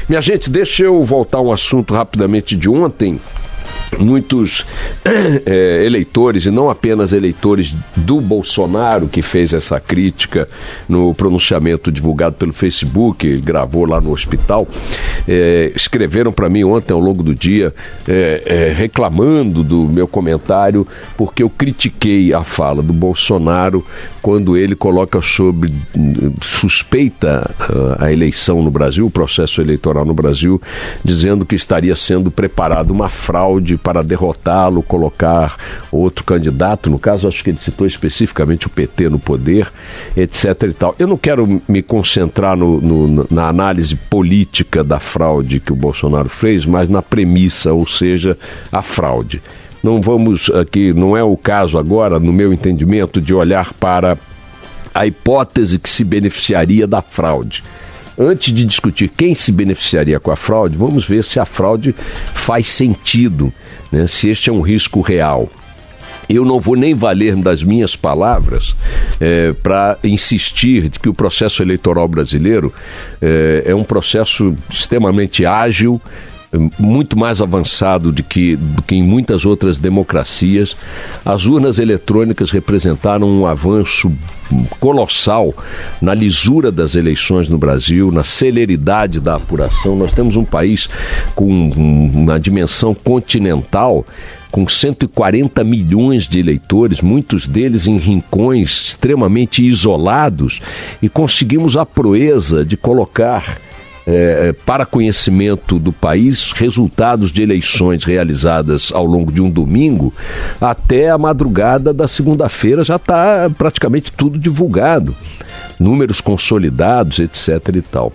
Minha gente, deixa eu voltar um assunto rapidamente de ontem. Muitos eleitores, e não apenas eleitores do Bolsonaro, que fez essa crítica no pronunciamento divulgado pelo Facebook, ele gravou lá no hospital, escreveram para mim ontem ao longo do dia, reclamando do meu comentário, porque eu critiquei a fala do Bolsonaro quando ele coloca sob suspeita a eleição no Brasil, o processo eleitoral no Brasil, dizendo que estaria sendo preparada uma fraude para derrotá-lo, colocar outro candidato, no caso acho que ele citou especificamente o PT no poder, etc. e tal. Eu não quero me concentrar na análise política da fraude que o Bolsonaro fez, mas na premissa, ou seja, a fraude. Não vamos aqui, não é o caso agora, no meu entendimento, de olhar para a hipótese que se beneficiaria da fraude. Antes de discutir quem se beneficiaria com a fraude, vamos ver se a fraude faz sentido, né? Se este é um risco real. Eu não vou nem valer das minhas palavras para insistir de que o processo eleitoral brasileiro é um processo extremamente ágil, muito mais avançado do que em muitas outras democracias. As urnas eletrônicas representaram um avanço colossal na lisura das eleições no Brasil, na celeridade da apuração. Nós temos um país com uma dimensão continental, com 140 milhões de eleitores, muitos deles em rincões extremamente isolados, e conseguimos a proeza de colocar para conhecimento do país resultados de eleições realizadas ao longo de um domingo. Até a madrugada da segunda-feira já está praticamente tudo divulgado, números consolidados, etc. e tal.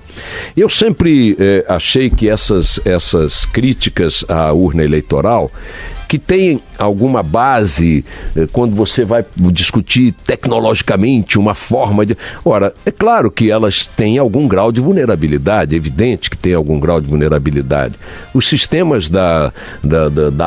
Eu sempre achei que essas críticas à urna eleitoral, que tem alguma base quando você vai discutir tecnologicamente uma forma de... Ora, é claro que elas têm algum grau de vulnerabilidade, é evidente que tem algum grau de vulnerabilidade. Os sistemas da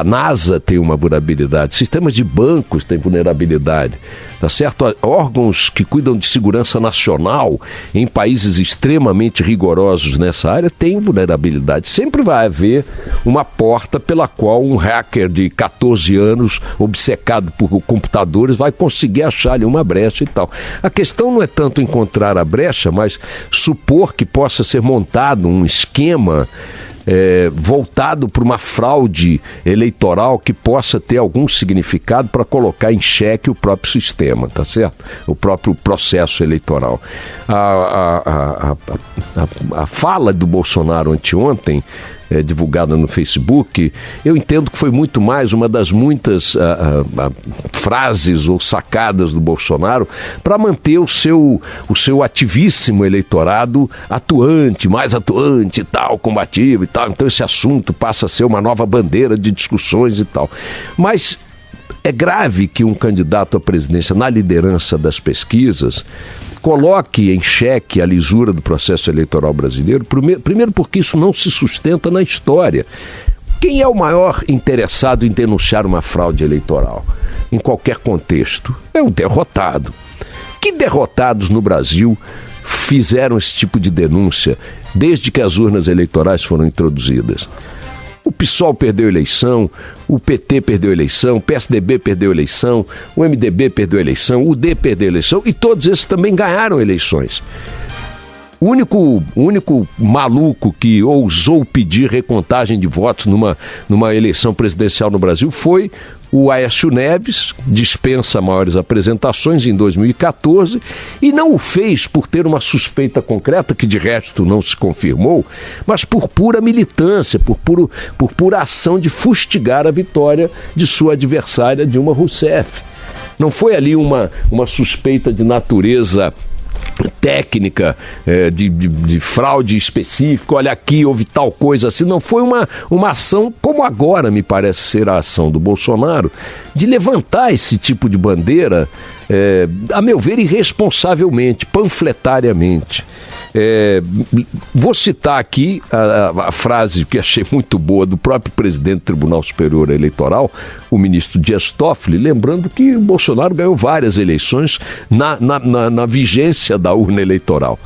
NASA têm uma vulnerabilidade, sistemas de bancos têm vulnerabilidade, tá certo? Órgãos que cuidam de segurança nacional em países extremamente rigorosos nessa área têm vulnerabilidade. Sempre vai haver uma porta pela qual um hacker de 14 anos, obcecado por computadores, vai conseguir achar ali uma brecha e tal. A questão não é tanto encontrar a brecha, mas supor que possa ser montado um esquema voltado para uma fraude eleitoral que possa ter algum significado para colocar em xeque o próprio sistema, tá certo? O próprio processo eleitoral. A fala do Bolsonaro anteontem, divulgada no Facebook, eu entendo que foi muito mais uma das muitas frases ou sacadas do Bolsonaro para manter o seu ativíssimo eleitorado atuante, mais atuante e tal, combativo e tal. Então esse assunto passa a ser uma nova bandeira de discussões e tal. Mas é grave que um candidato à presidência na liderança das pesquisas coloque em xeque a lisura do processo eleitoral brasileiro, primeiro porque isso não se sustenta na história. Quem é o maior interessado em denunciar uma fraude eleitoral, em qualquer contexto? É o derrotado. Que derrotados no Brasil fizeram esse tipo de denúncia desde que as urnas eleitorais foram introduzidas? O PSOL perdeu a eleição, o PT perdeu a eleição, o PSDB perdeu a eleição, o MDB perdeu a eleição, o UD perdeu a eleição, e todos esses também ganharam eleições. O único maluco que ousou pedir recontagem de votos numa eleição presidencial no Brasil foi o Aécio Neves, dispensa maiores apresentações em 2014, e não o fez por ter uma suspeita concreta, que de resto não se confirmou, mas por pura militância, por pura ação de fustigar a vitória de sua adversária Dilma Rousseff. Não foi ali uma suspeita de natureza técnica, de fraude específica, olha aqui, houve tal coisa assim. Não foi uma ação, como agora me parece ser a ação do Bolsonaro, de levantar esse tipo de bandeira, a meu ver, irresponsavelmente, panfletariamente. Vou citar aqui a frase que achei muito boa do próprio presidente do Tribunal Superior Eleitoral, o ministro Dias Toffoli, lembrando que o Bolsonaro ganhou várias eleições na vigência da urna eleitoral.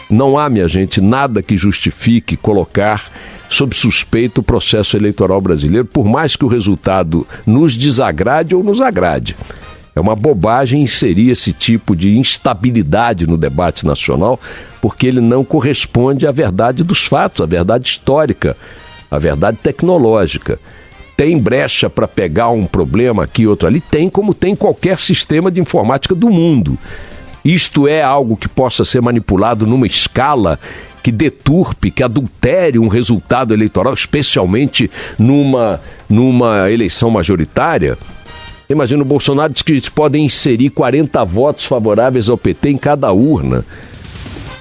Não há, minha gente, nada que justifique colocar sob suspeita o processo eleitoral brasileiro, por mais que o resultado nos desagrade ou nos agrade. É uma bobagem inserir esse tipo de instabilidade no debate nacional, porque ele não corresponde à verdade dos fatos, à verdade histórica, à verdade tecnológica. Tem brecha para pegar um problema aqui e outro ali? Tem, como tem qualquer sistema de informática do mundo. Isto é algo que possa ser manipulado numa escala que deturpe, que adultere um resultado eleitoral, especialmente numa eleição majoritária? Imagina, o Bolsonaro diz que eles podem inserir 40 votos favoráveis ao PT em cada urna.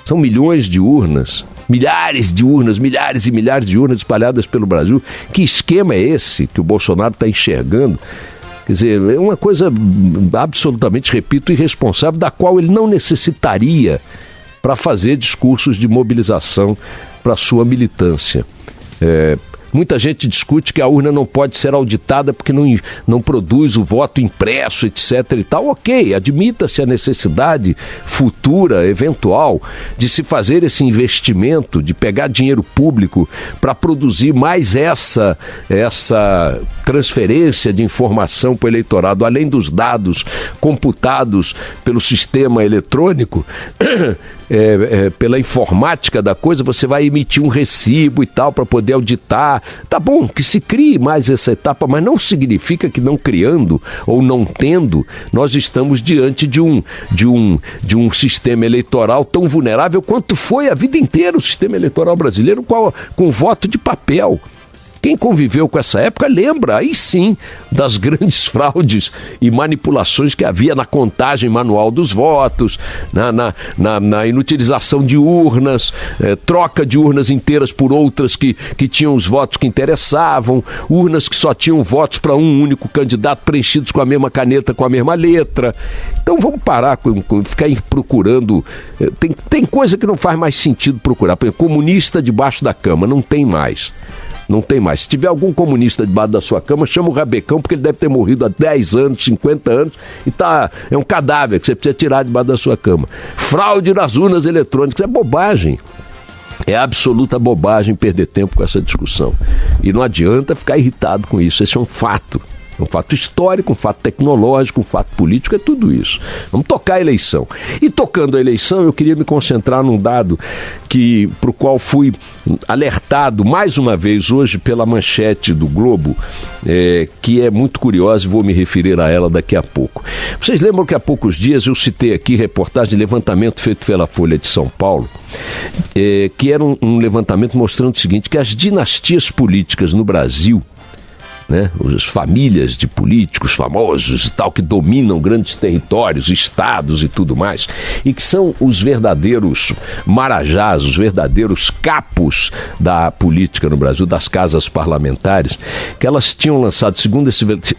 São milhões de urnas, milhares de urnas, milhares e milhares de urnas espalhadas pelo Brasil. Que esquema é esse que o Bolsonaro está enxergando? Quer dizer, é uma coisa absolutamente, repito, irresponsável, da qual ele não necessitaria para fazer discursos de mobilização para a sua militância. Muita gente discute que a urna não pode ser auditada porque não produz o voto impresso, etc. e tal. Ok, admita-se a necessidade futura, eventual, de se fazer esse investimento, de pegar dinheiro público para produzir mais essa transferência de informação para o eleitorado, além dos dados computados pelo sistema eletrônico, pela informática da coisa, você vai emitir um recibo e tal para poder auditar. Tá bom, que se crie mais essa etapa, mas não significa que não criando ou não tendo, nós estamos diante de um sistema eleitoral tão vulnerável quanto foi a vida inteira o sistema eleitoral brasileiro com voto de papel. Quem conviveu com essa época lembra, aí sim, das grandes fraudes e manipulações que havia na contagem manual dos votos, na inutilização de urnas, troca de urnas inteiras por outras que tinham os votos que interessavam, urnas que só tinham votos para um único candidato preenchidos com a mesma caneta, com a mesma letra. Então vamos parar com ficar procurando. Tem coisa que não faz mais sentido procurar. Por exemplo, comunista debaixo da cama, não tem mais. Não tem mais. Se tiver algum comunista debaixo da sua cama, chama o rabecão, porque ele deve ter morrido há 10 anos, 50 anos, e é um cadáver que você precisa tirar debaixo da sua cama. Fraude nas urnas eletrônicas, é bobagem. É absoluta bobagem perder tempo com essa discussão. E não adianta ficar irritado com isso, esse é um fato. É um fato histórico, um fato tecnológico, um fato político, é tudo isso. Vamos tocar a eleição. E tocando a eleição, eu queria me concentrar num dado para o qual fui alertado mais uma vez hoje pela manchete do Globo, que é muito curiosa e vou me referir a ela daqui a pouco. Vocês lembram que há poucos dias eu citei aqui reportagem de levantamento feito pela Folha de São Paulo, que era um levantamento mostrando o seguinte, que as dinastias políticas no Brasil, as famílias de políticos famosos e tal, que dominam grandes territórios, estados e tudo mais, e que são os verdadeiros marajás, os verdadeiros capos da política no Brasil, das casas parlamentares, que elas tinham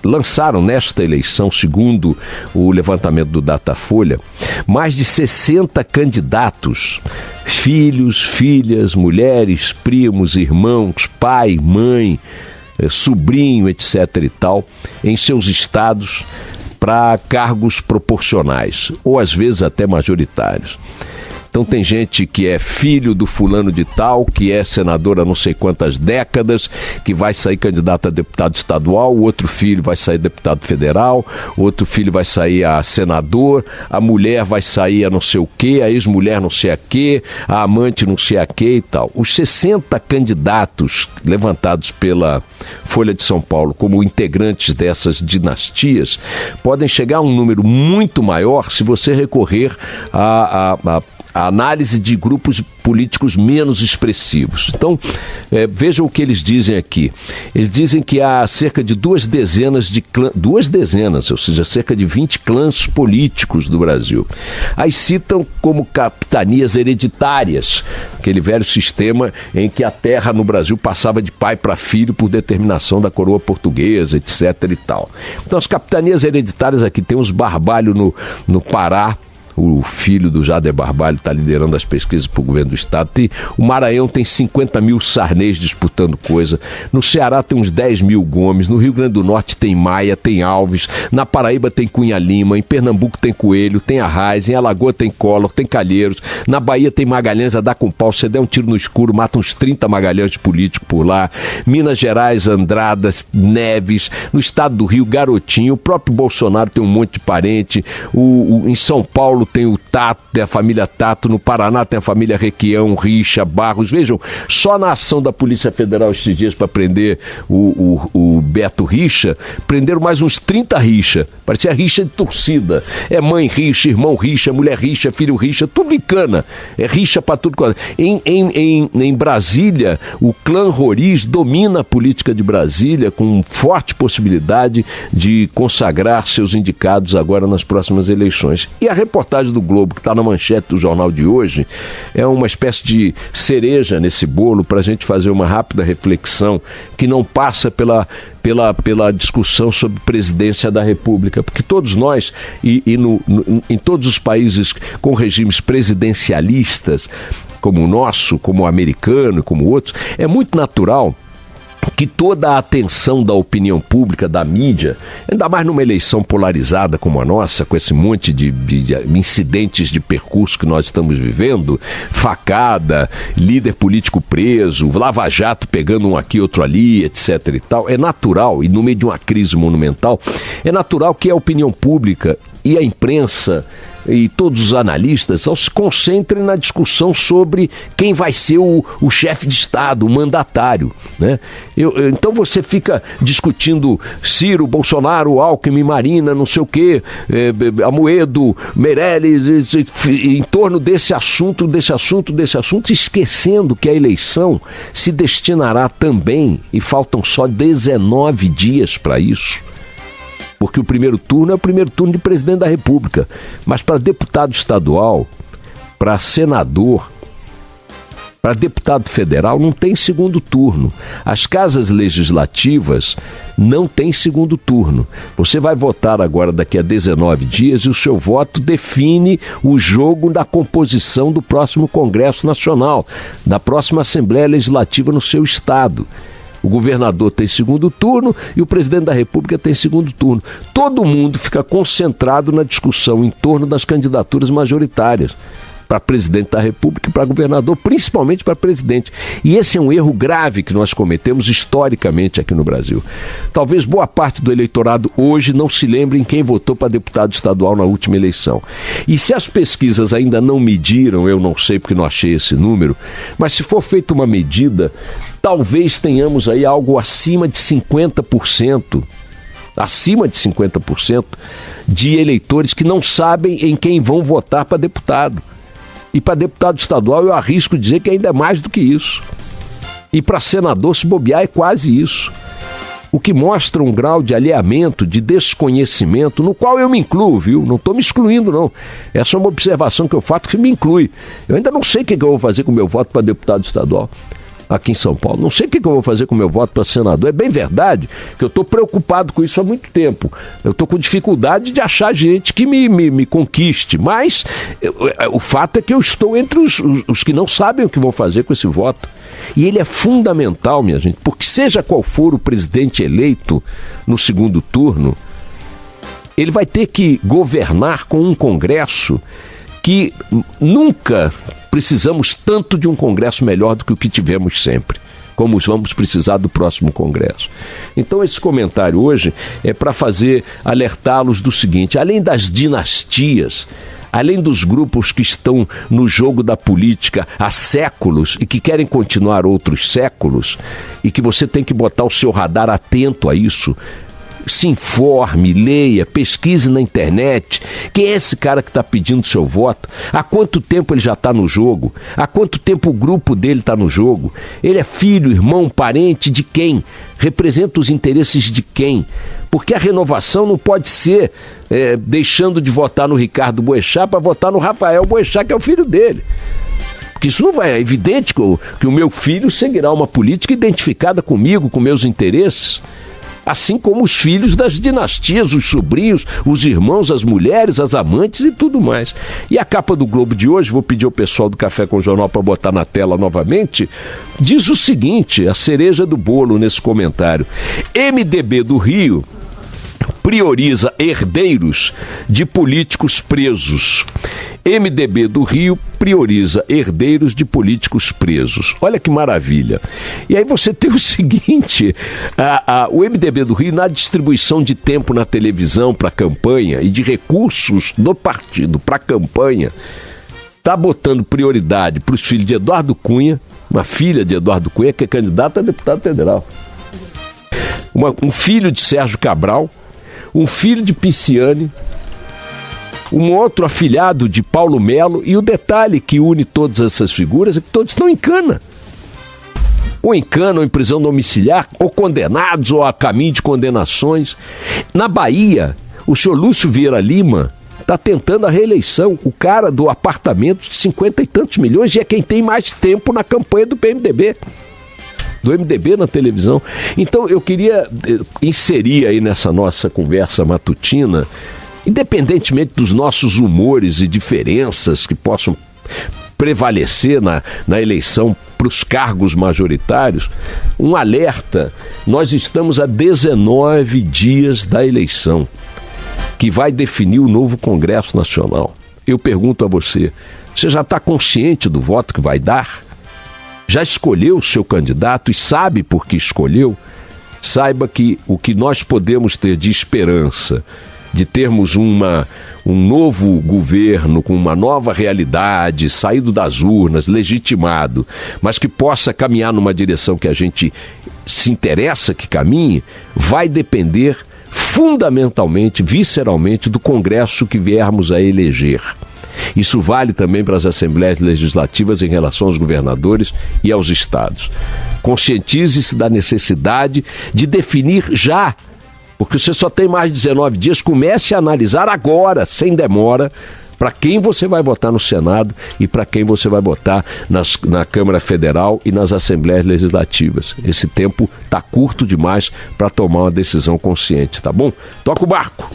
lançaram nesta eleição, segundo o levantamento do Datafolha, mais de 60 candidatos, filhos, filhas, mulheres, primos, irmãos, pai, mãe, sobrinho, etc. e tal, em seus estados para cargos proporcionais, ou às vezes até majoritários. Então tem gente que é filho do fulano de tal, que é senador há não sei quantas décadas, que vai sair candidato a deputado estadual, o outro filho vai sair deputado federal, o outro filho vai sair a senador, a mulher vai sair a não sei o quê, a ex-mulher não sei a quê, a amante não sei a quê e tal. Os 60 candidatos levantados pela Folha de São Paulo como integrantes dessas dinastias podem chegar a um número muito maior se você recorrer a análise de grupos políticos menos expressivos. Então, vejam o que eles dizem aqui. Eles dizem que há cerca de 2 dezenas de clãs, 2 dezenas, ou seja, cerca de 20 clãs políticos do Brasil. Aí citam como capitanias hereditárias, aquele velho sistema em que a terra no Brasil passava de pai para filho por determinação da coroa portuguesa, etc. e tal. Então, as capitanias hereditárias aqui, tem os Barbalho no Pará, o filho do Jader Barbalho está liderando as pesquisas para o governo do estado. O Maranhão tem 50 mil Sarnês disputando coisa, no Ceará tem uns 10 mil Gomes, no Rio Grande do Norte tem Maia, tem Alves, na Paraíba tem Cunha Lima, em Pernambuco tem Coelho, tem Arraes, em Alagoas tem Collor, tem Calheiros, na Bahia tem Magalhães a dar com pau, você der um tiro no escuro, mata uns 30 Magalhães políticos por lá, Minas Gerais, Andradas, Neves, no estado do Rio, Garotinho, o próprio Bolsonaro tem um monte de parente, em São Paulo tem o Tato, tem a família Tato, no Paraná tem a família Requião, Richa, Barros, vejam, só na ação da Polícia Federal esses dias para prender o Beto Richa, prenderam mais uns 30 Richa, parecia rixa de torcida, é mãe Richa, irmão Richa, mulher Richa, filho Richa, tudo em cana, é rixa para tudo. Em Brasília, o clã Roriz domina a política de Brasília com forte possibilidade de consagrar seus indicados agora nas próximas eleições. E a reportagem do Globo, que está na manchete do jornal de hoje, é uma espécie de cereja nesse bolo para a gente fazer uma rápida reflexão que não passa pela discussão sobre presidência da República, porque todos nós, em todos os países com regimes presidencialistas, como o nosso, como o americano, como outros, é muito natural que toda a atenção da opinião pública, da mídia, ainda mais numa eleição polarizada como a nossa, com esse monte de incidentes de percurso que nós estamos vivendo, facada, líder político preso, lava-jato pegando um aqui, outro ali, etc. e tal, é natural, e no meio de uma crise monumental, é natural que a opinião pública e a imprensa e todos os analistas se concentrem na discussão sobre quem vai ser o chefe de Estado, o mandatário, né? Então você fica discutindo Ciro, Bolsonaro, Alckmin, Marina, não sei o quê, Amoedo, Meirelles, em torno desse assunto, esquecendo que a eleição se destinará também, e faltam só 19 dias para isso, porque o primeiro turno é o primeiro turno de presidente da República, mas para deputado estadual, para senador, para deputado federal não tem segundo turno. As casas legislativas não tem segundo turno. Você vai votar agora daqui a 19 dias e o seu voto define o jogo da composição do próximo Congresso Nacional, da próxima Assembleia Legislativa no seu estado. O governador tem segundo turno e o presidente da República tem segundo turno. Todo mundo fica concentrado na discussão em torno das candidaturas majoritárias para presidente da República e para governador, principalmente para presidente. E esse é um erro grave que nós cometemos historicamente aqui no Brasil. Talvez boa parte do eleitorado hoje não se lembre em quem votou para deputado estadual na última eleição. E se as pesquisas ainda não mediram, eu não sei porque não achei esse número, mas se for feita uma medida, talvez tenhamos aí algo acima de 50%, de eleitores que não sabem em quem vão votar para deputado. E para deputado estadual eu arrisco dizer que ainda é mais do que isso. E para senador, se bobear, é quase isso. O que mostra um grau de alheamento, de desconhecimento, no qual eu me incluo, viu? Não estou me excluindo, não. Essa é uma observação que eu faço que me inclui. Eu ainda não sei o que eu vou fazer com o meu voto para deputado estadual aqui em São Paulo. Não sei o que eu vou fazer com o meu voto para senador. É bem verdade que eu estou preocupado com isso há muito tempo. Eu estou com dificuldade de achar gente que me conquiste, mas o fato é que eu estou entre os que não sabem o que vão fazer com esse voto. E ele é fundamental, minha gente, porque seja qual for o presidente eleito no segundo turno, ele vai ter que governar com um Congresso que nunca precisamos tanto de um Congresso melhor do que o que tivemos sempre, como vamos precisar do próximo Congresso. Então esse comentário hoje é para alertá-los do seguinte: além das dinastias, além dos grupos que estão no jogo da política há séculos e que querem continuar outros séculos, e que você tem que botar o seu radar atento a isso, se informe, leia, pesquise na internet. Quem é esse cara que está pedindo seu voto? Há quanto tempo ele já está no jogo? Há quanto tempo o grupo dele está no jogo? Ele é filho, irmão, parente de quem? Representa os interesses de quem? Porque a renovação não pode ser deixando de votar no Ricardo Boechat para votar no Rafael Boechat, que é o filho dele. Porque isso não vai... É evidente que o meu filho seguirá uma política identificada comigo, com meus interesses. assim como os filhos das dinastias, os sobrinhos, os irmãos, as mulheres, as amantes e tudo mais. E a capa do Globo de hoje, vou pedir ao pessoal do Café com Jornal para botar na tela novamente, diz o seguinte, a cereja do bolo nesse comentário: MDB do Rio prioriza herdeiros de políticos presos. MDB do Rio prioriza herdeiros de políticos presos. Olha que maravilha. E aí você tem o seguinte, o MDB do Rio, na distribuição de tempo na televisão para campanha e de recursos do partido para campanha, está botando prioridade para os filhos de Eduardo Cunha, uma filha de Eduardo Cunha, que é candidata a deputado federal, um filho de Sérgio Cabral, um filho de Pisciani, um outro afilhado de Paulo Melo, e o detalhe que une todas essas figuras é que todos estão em cana. Ou em cana, ou em prisão domiciliar, ou condenados, ou a caminho de condenações. Na Bahia, o senhor Lúcio Vieira Lima está tentando a reeleição, o cara do apartamento de 50 e tantos milhões, e é quem tem mais tempo na campanha do PMDB. Do MDB na televisão. Então eu queria inserir aí nessa nossa conversa matutina, independentemente dos nossos humores e diferenças que possam prevalecer na eleição para os cargos majoritários, um alerta: nós estamos a 19 dias da eleição, que vai definir o novo Congresso Nacional. Eu pergunto a você, você já está consciente do voto que vai dar? Já escolheu o seu candidato e sabe por que escolheu? Saiba que o que nós podemos ter de esperança de termos um novo governo com uma nova realidade, saído das urnas, legitimado, mas que possa caminhar numa direção que a gente se interessa que caminhe, vai depender fundamentalmente, visceralmente, do Congresso que viermos a eleger. Isso vale também para as assembleias legislativas em relação aos governadores e aos estados. Conscientize-se da necessidade de definir já, porque você só tem mais de 19 dias, comece a analisar agora, sem demora, para quem você vai votar no Senado e para quem você vai votar na Câmara Federal e nas Assembleias Legislativas. Esse tempo está curto demais para tomar uma decisão consciente, tá bom? Toca o barco!